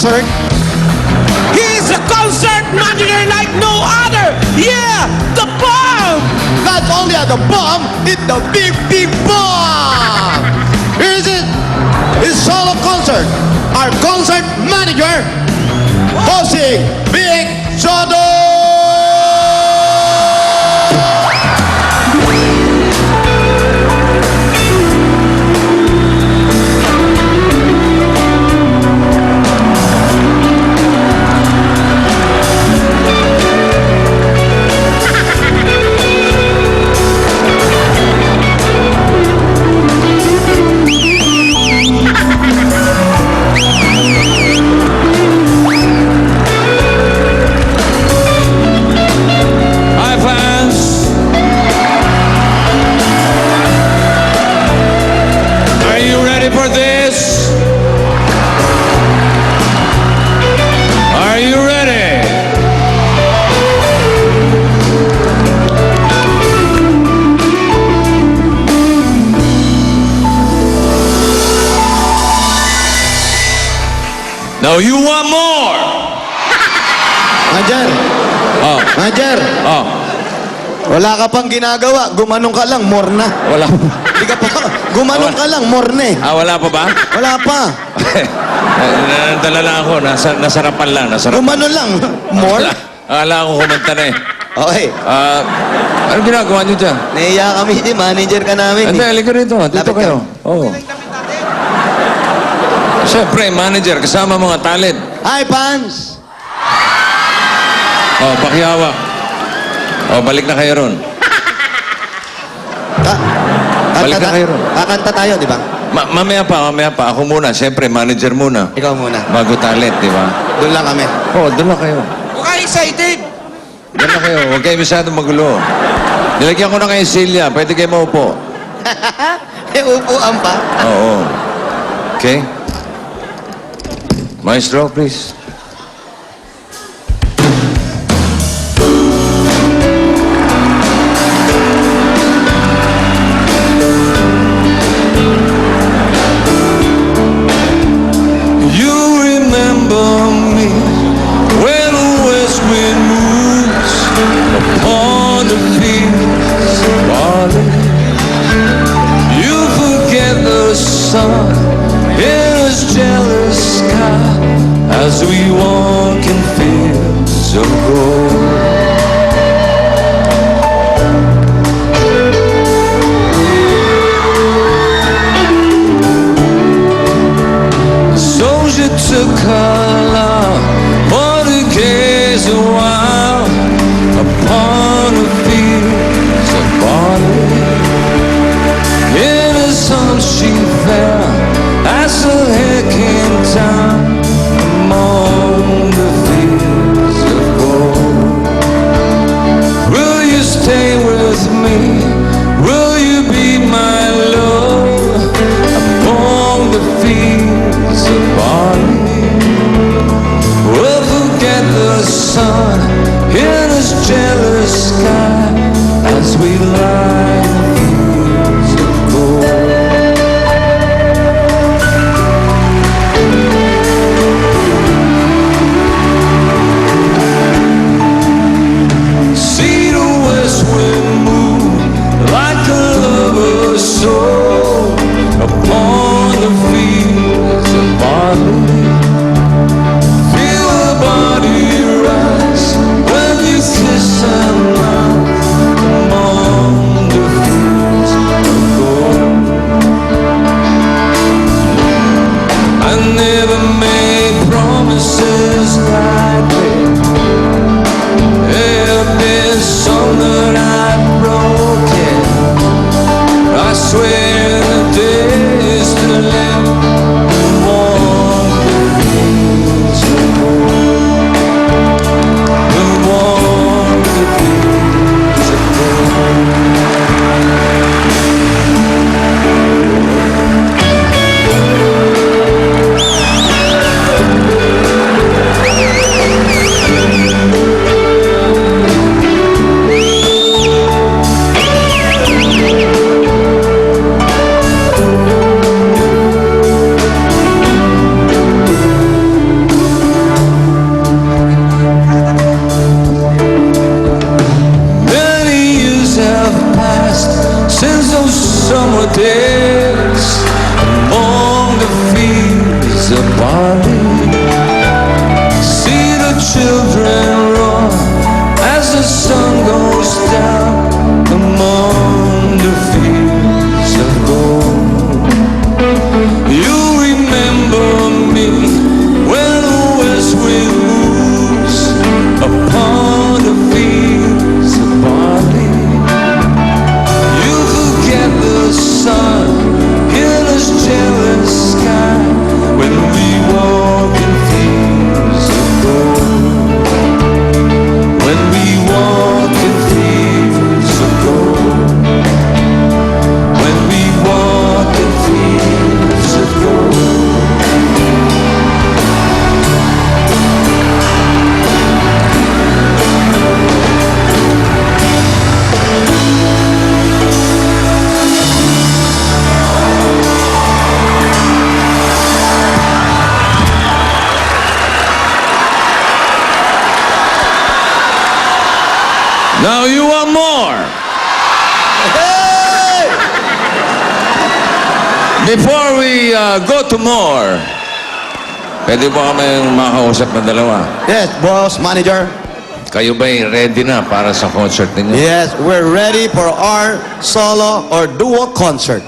concert? He's a concert manager like no other. Yeah, the bomb. Not only at the bomb, it's the big, big bomb! Here is it! It's solo concert. Our concert manager, Bossing Big Soto! Hi, fans. Are you ready for this? Are you ready? No, you want more? Manager! Oh, Manager! oh, Wala ka pang ginagawa. Gumanong ka lang, more na. wala. Hindi ka pa. Gumanong ka lang, more na eh. Wala pa ba? Wala pa. Nadala lang ako. Nasarapan lang. Gumanon lang. More? Akala ko kumanta na eh. Okay. Ano ginagawa niyo dyan? Naiya kami, manager ka namin. Ante, halika rito. Dito Lapit kayo. Oo. Siyempre, manager, kasama mga talent. Hi, fans! Oh, pakihawak. Oh, balik na kayo ron. Balik na kayo ron. Kakanta tayo, di ba? Mamaya pa. Ako muna. Siyempre, manager muna. Ikaw muna. Bago talent, di ba? Doon lang kami. Oo, doon na kayo. Okay, excited! Doon na kayo. Huwag kayo masyadong magulo. Nilagyan ko na kayo silya. Pwede kayo maupo. Eh, upuan pa. Oo. Okay? Maestro, please. You remember me when the west wind moves upon the fields of barley. You forget the sun in his jealous sky as we walk in fields of gold. Soldier took her love for to gaze a while upon the fields of barley. In his arms she fell as her head came down among the fields of gold. Will you stay with me? Will you be my love among the fields of barley? We'll forget the sun in his jealous sky as we lie in the fields of gold. See the west wind move like a lover's soul upon the fields of barley. Feel her body rise when you kiss her mouth among the Now you want more. Hey! Before we go to more, pwede ba kami makausap na dalawa? Yes, boss, manager. Kayo ba'y ready na para sa concert ninyo? Yes, we're ready for our solo or duo concert.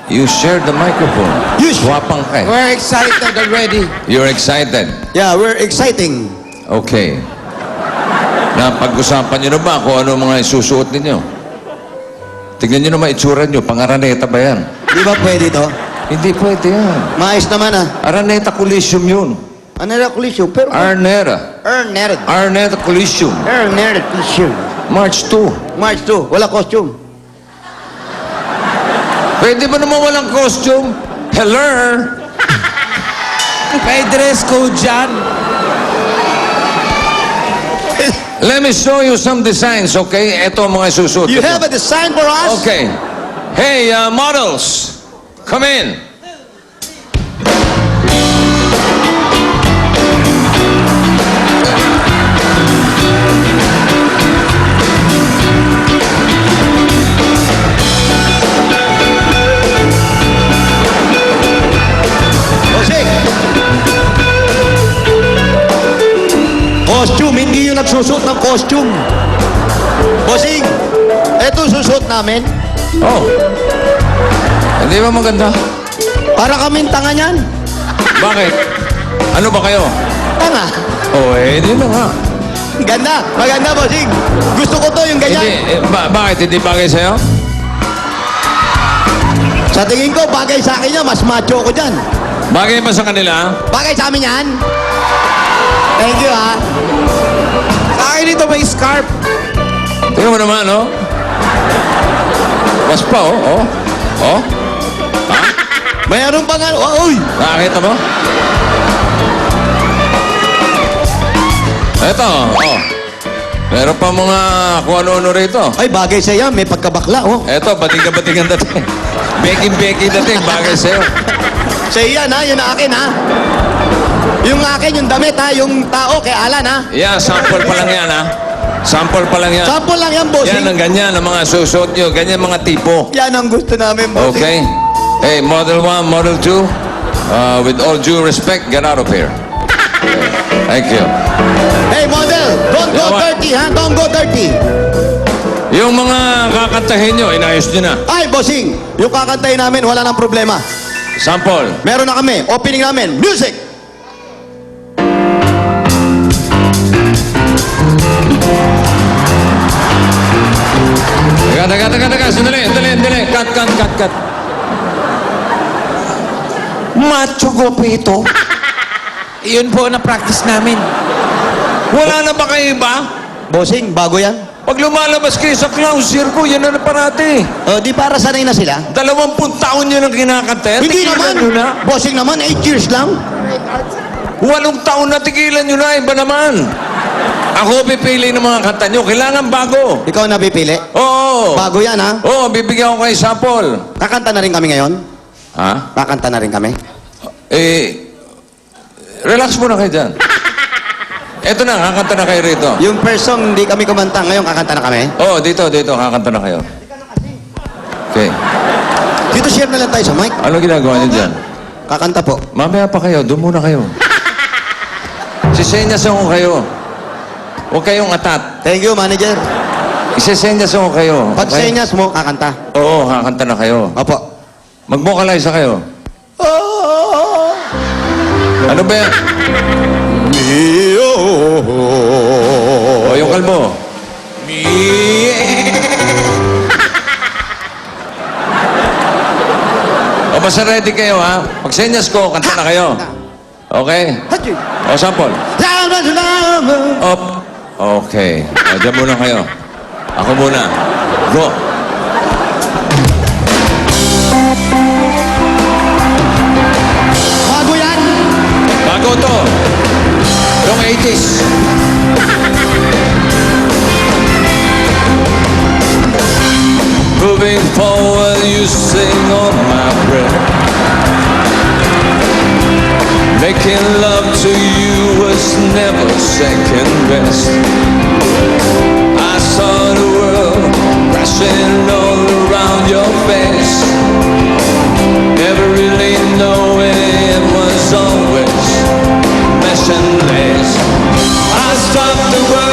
You share the microphone. You sh- Wapang ka eh. We're excited already. You're excited. Yeah, we're exciting. Okay. Napag-usapan nyo na ba kung ano mga isusuot ninyo? Tignan nyo naman itsura nyo. Pang-araneta ba yan? Di ba pwede to? Hindi pwede yan. Maayos naman ah. Araneta Coliseum yun. Ano na kulisyo? Pero... Arnera. Earned. Arneta Coliseum. Earned kulisyo. March 2. March 2, wala costume. Pwede ba naman walang costume? Hello? May dress code dyan. Let me show you some designs, okay? Ito ang mga isusuot. You have a design for us? Okay. Hey, models. Come in. Bossing! Costume, hindi yung nagsusuot ng costume. Bossing, eto susuot namin. Oh. Hindi ba maganda? Para kaming tanga niyan. Bakit? Ano ba kayo? Tanga. Oh, di na nga. Ganda, maganda bossing. Gusto ko to yung Hindi, ganyan. bakit? Hindi bagay sa'yo? Sa tingin ko, bagay sa akin yan, mas macho ko dyan. Bagay ba sa kanila? Bagay sa amin yan. Thank you ha. Sa akin ito may scarf. Tingnan mo naman, oh. Was pa, oh. Oh. Mayroon pa nga, uy! Nakakita mo? Eto, oh. Meron pa mga kung ano-ano rito. Ay, bagay sa yan, may pagkabakla, oh. Eto, bating-bating dating. Beking-beking dating, bagay sa'yo. Sa iyan ha, yun ang akin ha. Yung akin, yung damit ha, yung tao kay Alan ha. Yeah, sample pa lang yan, ha? Sample pa lang yan. Sample lang yan, bossing. Yan ang ganyan, ang mga susuot nyo. Ganyan mga tipo. Yan ang gusto namin, bossing. Okay? Hey, Model 1, Model 2, with all due respect, get out of here. Thank you. Hey, model, don't go Yawa. dirty ha, don't go dirty. Yung mga kakantahin nyo, inayos nyo na. Ay, bossing, yung kakantayin namin, wala nang problema. Sample. Meron na kami, opening namin, music. Teka. Sandali. Cut. Macho gope ito. Iyon po na practice namin. Wala na ba kayo iba? Bossing, bago yan. Pag lumalabas kayo sa clown circle, yan na parati. Di para sanay na sila. 20 taon nyo nang kinakanta. Hindi Tigilan naman, nyo na. bossing naman, 8 years lang. 8 taon na tigilan nyo na. Iba naman. Ako pipili ng mga kanta nyo. Kailangan bago. Ikaw na pipili. Oo. Bago yan ha. Oo, bibigyan ko kayo sample. Kakanta na rin kami ngayon. Ha? Kakanta na rin kami. Relax muna kayo dyan. Eto na, kakanta na kayo rito. Yung first song, hindi kami kumanta. Ngayon, kakanta na kami. Oo, dito, kakanta na kayo. Okay. Dito share na lang tayo sa mic. Ano ginagawa niyo dyan? Kakanta po. Mamaya pa kayo, doon muna kayo. Sisenyas ako kayo. Huwag kayong atat. Thank you, manager. Isesenyas ako kayo. Pag okay? senyas mo, kakanta. Oo, kakanta na kayo. Opo. Mag-vocalize kayo. Ano ba yan? O, yung kalbo. O, basta ready kayo, ha? Pag senyas ko, kanta na kayo. Okay? O, sample. Up. Okay. O, dyan muna kayo. Ako muna. Go. Bago yan. Bago to. Yung 80s. Moving forward, you sing on my breath. Making love to you was never second best. I saw dancing all around your face. Never really knowing it was always mess and lace. I stopped the world.